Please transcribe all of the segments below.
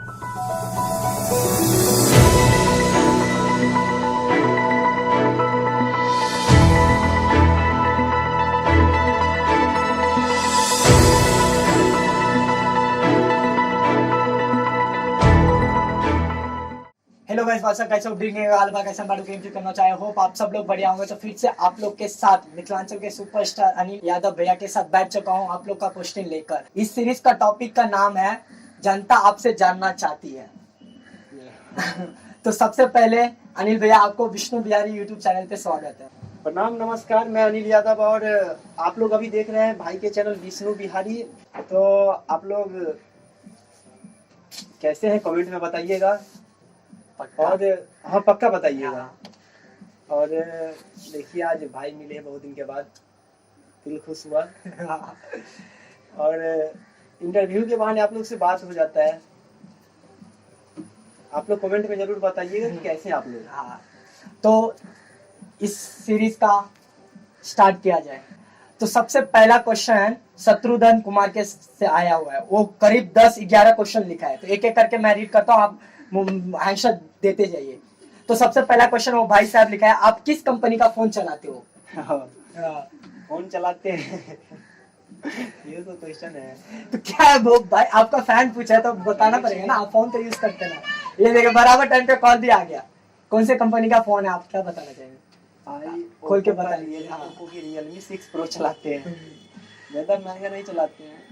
Hello guys, WhatsApp कैसे हो? Drinking आलबा कैसे बाड़ू गेम करना चाहे होप आप सब लोग बढ़िया होंगे। तो फिर से आप लोग के साथ मिथिलांचल के सुपरस्टार अनिल यादव भैया के साथ बैठ चुका हूं आप लोग का क्वेश्चन लेकर। इस सीरीज का टॉपिक का नाम है जनता आपसे जानना चाहती है। तो सबसे पहले अनिल भैया, आपको विष्णु बिहारी यूट्यूब चैनल पे स्वागत है। प्रणाम, नमस्कार। मैं अनिल यादव और आप लोग अभी देख रहे हैं भाई के चैनल विष्णु बिहारी। तो आप लोग कैसे हैं कमेंट में बताइएगा और हाँ पक्का बताइएगा। और देखिए आज भाई मिले बहुत दिन के बाद, दिल खुश हुआ। और इंटरव्यू के बहाने आप लोग से बात हो जाता है। आप लोग कमेंट में जरूर बताइएगा कि कैसे आप लोग। हाँ, तो इस सीरीज का स्टार्ट किया जाए। तो सबसे पहला क्वेश्चन शत्रुघ्न कुमार के से आया हुआ है। वो करीब 10-11 क्वेश्चन लिखा है, तो एक एक करके मैं रीड करता हूँ, आप आंसर देते जाइए। तो सबसे पहला क्वेश्चन वो भाई साहब लिखा है, आप किस कंपनी का फोन चलाते हो? फोन चलाते हैं। ये तो क्वेश्चन है। तो क्या है वो भाई, आपका फैन पूछा है तो बताना पड़ेगा ना, आप फोन तो यूज करते ना। ये देखिए बराबर टाइम पे कॉल भी आ गया। कौन से कंपनी का फोन है, आप क्या बताना चाहेंगे? खोल के बता दीजिए। ओप्पो की Realme 6 Pro चलाते हैं, ज्यादा महंगा नहीं चलाते हैं।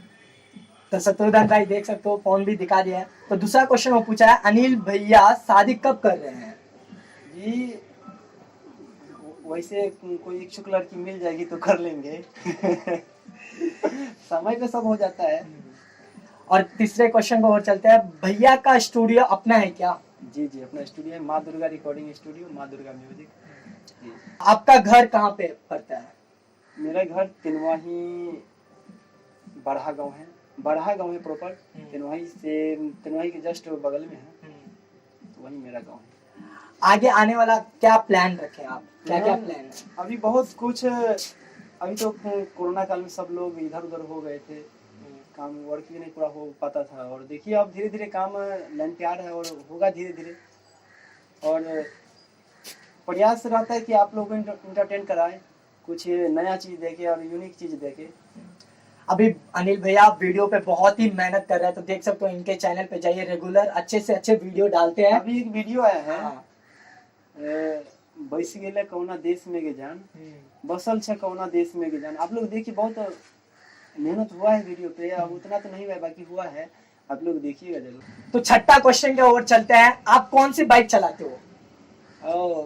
तो शत्रुघ्न भाई देख सकते हो, फोन भी दिखा दिया है। तो दूसरा क्वेश्चन वो पूछा है, अनिल भैया शादी कब कर रहे हैं? जी वैसे कोई इच्छुक लड़की मिल जाएगी तो कर लेंगे। समय पे सब हो जाता है। और तीसरे क्वेश्चन को और चलते हैं, भैया का स्टूडियो अपना है क्या? जी जी अपना स्टूडियो है, माँ दुर्गा रिकॉर्डिंग स्टूडियो, माँ दुर्गा म्यूजिक। आपका घर कहाँ पे पड़ता है? मेरा घर तिनवाही बड़हा गांव है, बड़हा गांव है प्रॉपर। तिनवाही के जस्ट बगल में है, तो वही मेरा गांव है। आगे आने वाला क्या प्लान रखे आप? क्या क्या प्लान है? अभी बहुत कुछ, अभी तो कोरोना काल में सब लोग इधर उधर हो गए थे, काम वर्क भी नहीं पूरा हो पाता था। और देखिए अब धीरे धीरे काम लाइन पे आ रहा है और होगा धीरे धीरे। और प्रयास रहता है कि आप लोग को इंटरटेन कराएं, कुछ नया चीज देखे और यूनिक चीज देखे। अभी अनिल भैया वीडियो पे बहुत ही मेहनत कर रहे हैं, तो देख सकते हो इनके चैनल पे जाइए, रेगुलर अच्छे से अच्छे वीडियो डालते हैं। अभी एक वीडियो आया है, बैस गेले कौना देश में के जान, बसल छे कौना देश में के जान। आप लोग देखिए बहुत मेहनत हुआ है वीडियो पे, अब उतना तो नहीं हुआ बाकी हुआ है, आप लोग देखिएगा जरूर। तो छठा क्वेश्चन के ओर चलते हैं, आप कौन सी बाइक चलाते हो?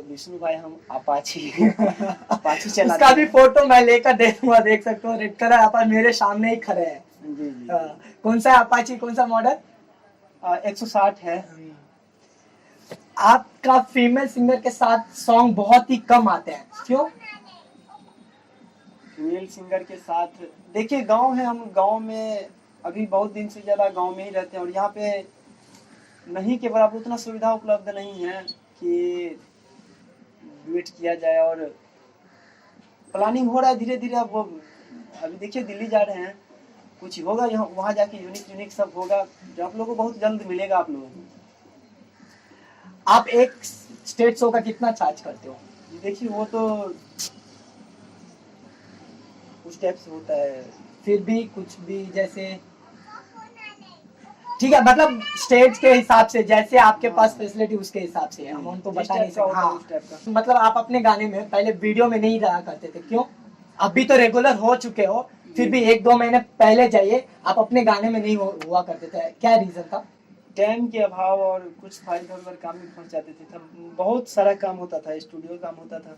विष्णु भाई हम अपाची अपाची चलाते उसका भी फोटो मैं लेकर देखूंगा, देख सकते हो रेड कलर अपाची मेरे सामने ही खड़े हैं। जी जी। कौन सा अपाची, कौन सा मॉडल? 160 है। आपका फीमेल सिंगर के साथ सॉन्ग बहुत ही कम आते हैं, क्यों? फीमेल सिंगर के साथ देखिए गांव है, हम गांव में अभी बहुत दिन से ज्यादा गांव में ही रहते हैं और यहाँ पे नहीं के बराबर उतना सुविधा उपलब्ध नहीं है कि वेट किया जाए। और प्लानिंग हो रहा है धीरे धीरे। अब अभी देखिए दिल्ली जा रहे हैं, कुछ होगा यहाँ वहाँ जाके यूनिक सब होगा जो आप लोगों को बहुत जल्द मिलेगा आप लोगों को। आप एक स्टेज शो का कितना चार्ज करते हो? देखिए वो तो कुछ टाइप से होता है, फिर भी कुछ भी जैसे ठीक है, मतलब स्टेज के हिसाब से, जैसे आपके पास फैसिलिटी उसके हिसाब से अमाउंट तो बता नहीं सकते। हाँ, मतलब आप अपने गाने में पहले वीडियो में नहीं रहा करते थे, क्यों? अभी तो रेगुलर हो चुके हो, फिर भी 1-2 महीने पहले जाइए, आप अपने गाने में नहीं हुआ करते थे, क्या रीजन था? टाइम के अभाव और कुछ था, इधर उधर काम में फंस जाते थे, तब बहुत सारा काम होता था, स्टूडियो काम होता था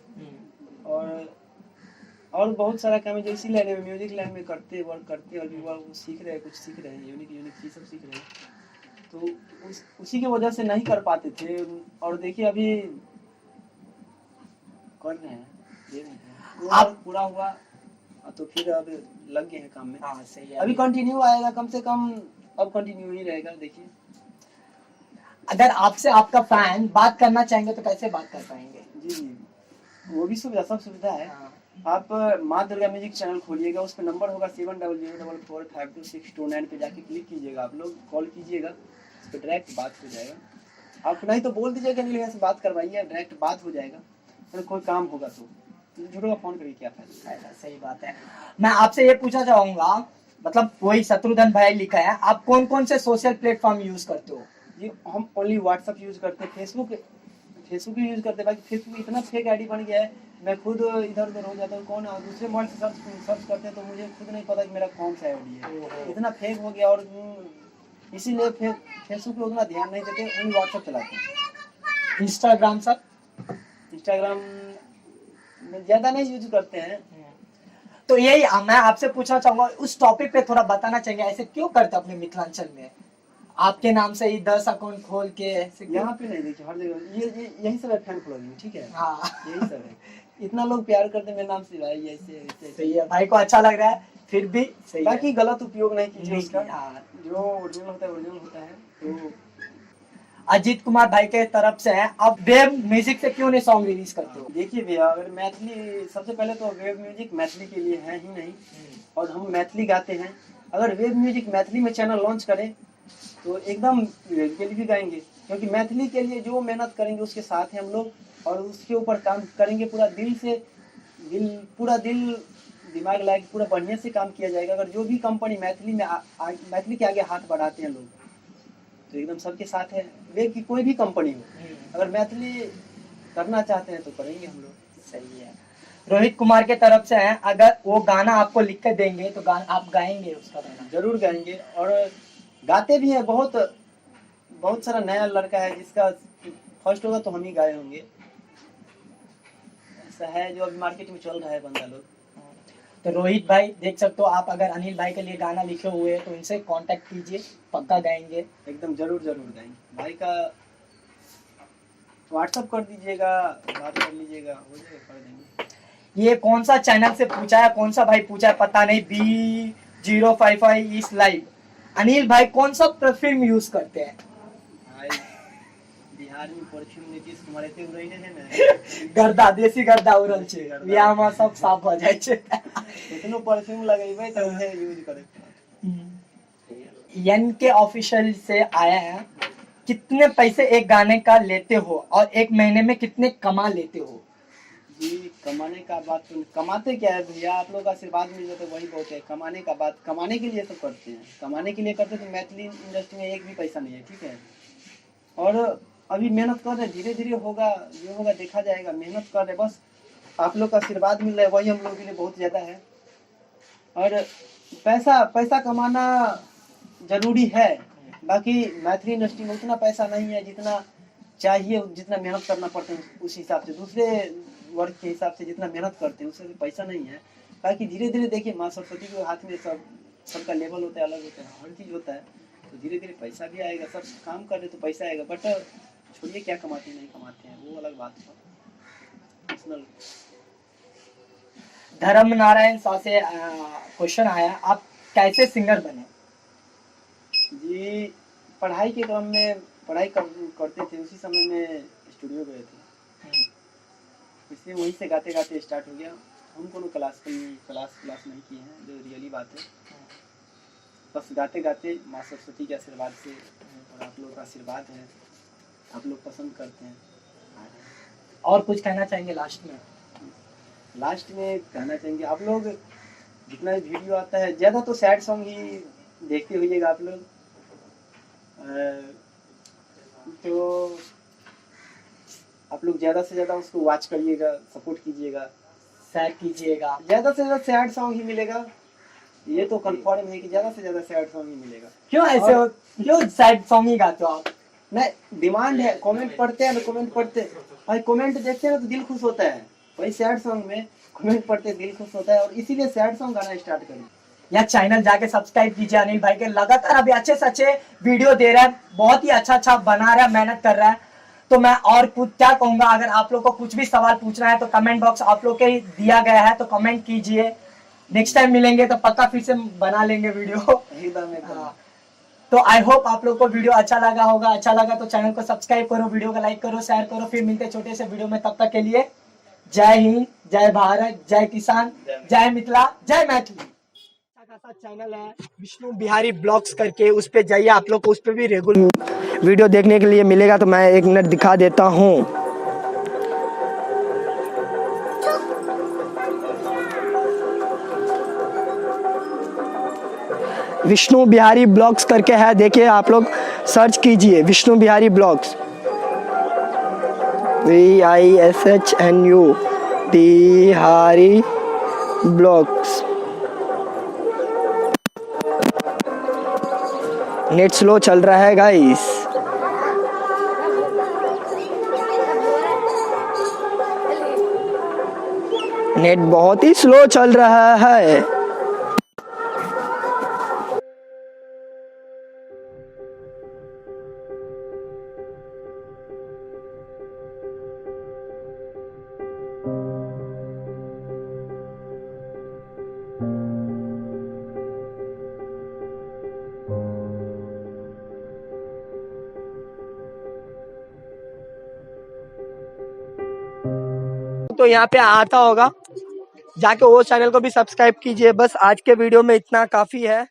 और बहुत सारा काम है जो इसी लाइन में म्यूजिक लाइन में करते और भी वो सीख रहे हैं, कुछ सीख रहे हैं, यूनिक चीज सब सीख रहे हैं, तो उसी की वजह से नहीं कर पाते थे। और देखिए अभी कर रहे हैं, आप पूरा हुआ तो फिर अब लग गए हैं काम में। हाँ सही है, अभी कंटिन्यू आएगा, कम से कम अब कंटिन्यू ही रहेगा। देखिए अगर आपसे आपका फैन बात करना चाहेंगे तो कैसे बात कर पाएंगे? जी वो भी सब सुविधा है। आप माँ दुर्गा म्यूजिक चैनल खोलिएगा, उस पर नंबर होगा 7004452629 पे जाके क्लिक कीजिएगा, आप लोग कॉल कीजिएगा, तो डायरेक्ट बात हो जाएगा। आप नहीं तो बोल दीजिएगा अनिल भैया से बात करवाइए, डायरेक्ट बात हो जाएगा। अगर कोई काम होगा तो झूठो का फोन करिए, क्या फायदा। ऐसा सही बात है। मैं आपसे ये पूछना चाहूंगा, मतलब वही शत्रुघ्न भाई लिखा है, आप कौन कौन से सोशल प्लेटफॉर्म यूज करते हो? जी हम ओनली व्हाट्सअप यूज करते हैं, फेसबुक ही यूज करते हैं। बाकी फेसबुक इतना फेक आईडी बन गया है, मैं खुद इधर उधर हो जाता हूँ। कौन दूसरे मोबाइल से सर्च करते हैं तो मुझे खुद नहीं पता कि मेरा कौन सा आईडी है, इतना फेक हो गया। और इसीलिए फेसबुक पे उतना ध्यान नहीं देते, ओनली व्हाट्सअप चलाते हैं। Instagram sir? इंस्टाग्राम में ज्यादा नहीं यूज करते हैं। तो यही मैं आपसे पूछना चाहूंगा, उस टॉपिक पे थोड़ा बताना चाहिए, ऐसे क्यों करते अपने मिथिलांचल में? आपके नाम से ही 10 अकाउंट खोल के ऐसे क्यों? यहाँ पे नहीं, देखिए हर जगह ये यही सब है फैन फॉलोइंग, ठीक है। हाँ यही सब है, इतना लोग प्यार करते हैं मेरे नाम से, भाई ऐसे ऐसे सही है, भाई को अच्छा लग रहा है, फिर भी सही है। बाकी गलत उपयोग नहीं कीजिए उसका। हाँ। जो ओरिजिनल होता है ओरिजिनल होता है। तो अजीत कुमार भाई के तरफ से है, आप वेब म्यूजिक से क्यों नहीं सॉन्ग रिलीज करते हो? देखिए भैया, अगर मैथिली, सबसे पहले तो वेब म्यूजिक मैथिली के लिए है ही नहीं, और हम मैथिली गाते हैं। अगर वेब म्यूजिक मैथिली में चैनल लॉन्च करें तो एकदम के लिए भी गाएंगे, क्योंकि मैथिली के लिए जो मेहनत करेंगे उसके साथ हैं हम लोग, और उसके ऊपर काम करेंगे पूरा दिल से, पूरा दिल दिमाग लगा के पूरा बढ़िया से काम किया जाएगा। अगर जो भी कंपनी मैथिली में मैथिली के आगे हाथ बढ़ाते हैं लोग, तो एकदम सबके साथ है। वेब की कोई भी कंपनी हो, अगर मैथिली करना चाहते हैं तो करेंगे हम लोग। सही है। रोहित कुमार के तरफ से है, अगर वो गाना आपको लिख कर देंगे तो गाना आप गाएंगे उसका गाना? जरूर गाएंगे, और गाते भी हैं। बहुत सारा नया लड़का है जिसका फर्स्ट होगा तो हम ही गाए होंगे, ऐसा है जो अभी मार्केट में चल रहा है बंदा लोग। तो रोहित भाई देख सकते हो आप, अगर अनिल भाई के लिए गाना लिखे हुए हैं तो इनसे कांटेक्ट कीजिए, पक्का गाएंगे। एकदम जरूर गाएंगे। भाई का व्हाट्सअप कर दीजिएगा, बात कर लीजिएगा, हो जाएगा, कर देंगे। ये कौन सा चैनल से पूछा है, कौन सा भाई पूछा है पता नहीं, B055 इस लाइव। अनिल भाई कौन सा परफ्यूम यूज करते हैं? भाई बिहार में परफ्यूम नीतीश कुमार एते उड़ै है ना, गर्दा, देसी गर्दा उड़ल छे, बियाह में सब साफ हो जाए छे। इतनो परफ्यूम लगेबै त उहे यूज करे। एन के ऑफिशियल से आया है, कितने पैसे एक गाने का लेते हो और एक महीने में कितने कमा लेते हो? जी कमाने का बात तो कमाते क्या है भैया, आप लोग का आशीर्वाद मिल जाए तो वही बहुत है। कमाने का बात, कमाने के लिए सब करते हैं, कमाने के लिए करते तो मैथिली इंडस्ट्री में एक भी पैसा नहीं है, ठीक है। और अभी मेहनत कर रहे, धीरे धीरे होगा, जो होगा देखा जाएगा। मेहनत कर रहे, बस आप लोग का आशीर्वाद मिल रहा है, वही हम लोग के लिए बहुत ज्यादा है। और पैसा कमाना जरूरी है, बाकी मैथिली इंडस्ट्री में उतना पैसा नहीं है जितना चाहिए, जितना मेहनत करना पड़ता है उस हिसाब से, दूसरे वर्ग के हिसाब से जितना मेहनत करते हैं उससे पैसा नहीं है। बाकी धीरे धीरे देखिए, माँ सरस्वती के हाथ में सबका लेवल होता है, अलग होता है, हर चीज होता है, तो धीरे धीरे पैसा भी आएगा। सब काम कर रहे तो पैसा आएगा, बट छोड़िए क्या कमाते हैं नहीं कमाते हैं वो अलग बात है, पर्सनल। धर्म नारायण शाह से क्वेश्चन आया, आप कैसे सिंगर बने? जी पढ़ाई के क्रम में पढ़ाई करते थे, उसी समय में स्टूडियो गए थे, इसलिए वहीं से गाते गाते स्टार्ट हो गया। हम कोनो क्लास नहीं किए हैं, जो रियली बात है। बस गाते गाते माँ सरस्वती के आशीर्वाद से, और आप लोग का आशीर्वाद है, आप लोग पसंद करते हैं। और कुछ कहना चाहेंगे लास्ट में? लास्ट में कहना चाहेंगे, आप लोग जितना भी वीडियो आता है, ज़्यादा तो सैड सॉन्ग ही देखते होइएगा आप लोग, तो आप लोग ज़्यादा से ज़्यादा उसको वॉच करिएगा, सपोर्ट कीजिएगा, शेयर कीजिएगा। ज़्यादा से ज़्यादा सैड सॉन्ग ही मिलेगा, ये तो कंफर्म है कि ज़्यादा से ज़्यादा सैड सॉन्ग ही मिलेगा। क्यों ऐसे हो, क्यों सैड सॉन्ग ही गाते हो आप? नहीं, डिमांड है, कमेंट पढ़ते हैं ना, कमेंट पढ़ते भाई, कमेंट देखते हैं ना तो दिल खुश होता है। वही सैड सॉन्ग में कमेंट पढ़ते दिल खुश होता है, और इसीलिए सैड सॉन्ग गाना स्टार्ट करें। या चैनल जाके सब्सक्राइब कीजिए अनिल भाई के, लगातार अभी अच्छे से अच्छे वीडियो दे रहा है, बहुत ही अच्छा बना रहा है, मेहनत कर रहा है। तो मैं और कुछ क्या कहूंगा, अगर आप लोग को कुछ भी सवाल पूछना है तो कमेंट बॉक्स आप लोग के ही दिया गया है, तो कमेंट कीजिए। नेक्स्ट टाइम मिलेंगे तो पक्का फिर से बना लेंगे वीडियो। एकदम। तो आई होप आप लोग को वीडियो अच्छा लगा होगा, अच्छा लगा तो चैनल को सब्सक्राइब करो, वीडियो को लाइक करो, शेयर करो। फिर मिलते छोटे से वीडियो में, तब तक के लिए जय हिंद, जय भारत, जय किसान, जय मिथिला, जय मैथिली। अच्छा खासा चैनल है विष्णु बिहारी ब्लॉग्स करके, उस पे जाइए, आप लोग को उस पे भी रेगुलर वीडियो देखने के लिए मिलेगा, तो मैं 1 मिनट दिखा देता हूँ। विष्णु बिहारी ब्लॉग्स करके है, देखिए आप लोग सर्च कीजिए Vishnu Bihari blogs, VISHNU Bihari blogs. Net slow चल रहा है गाइस। नेट बहुत ही स्लो चल रहा है। तो यहाँ पे आता होगा, जाके वो चैनल को भी सब्सक्राइब कीजिए। बस आज के वीडियो में इतना काफ़ी है।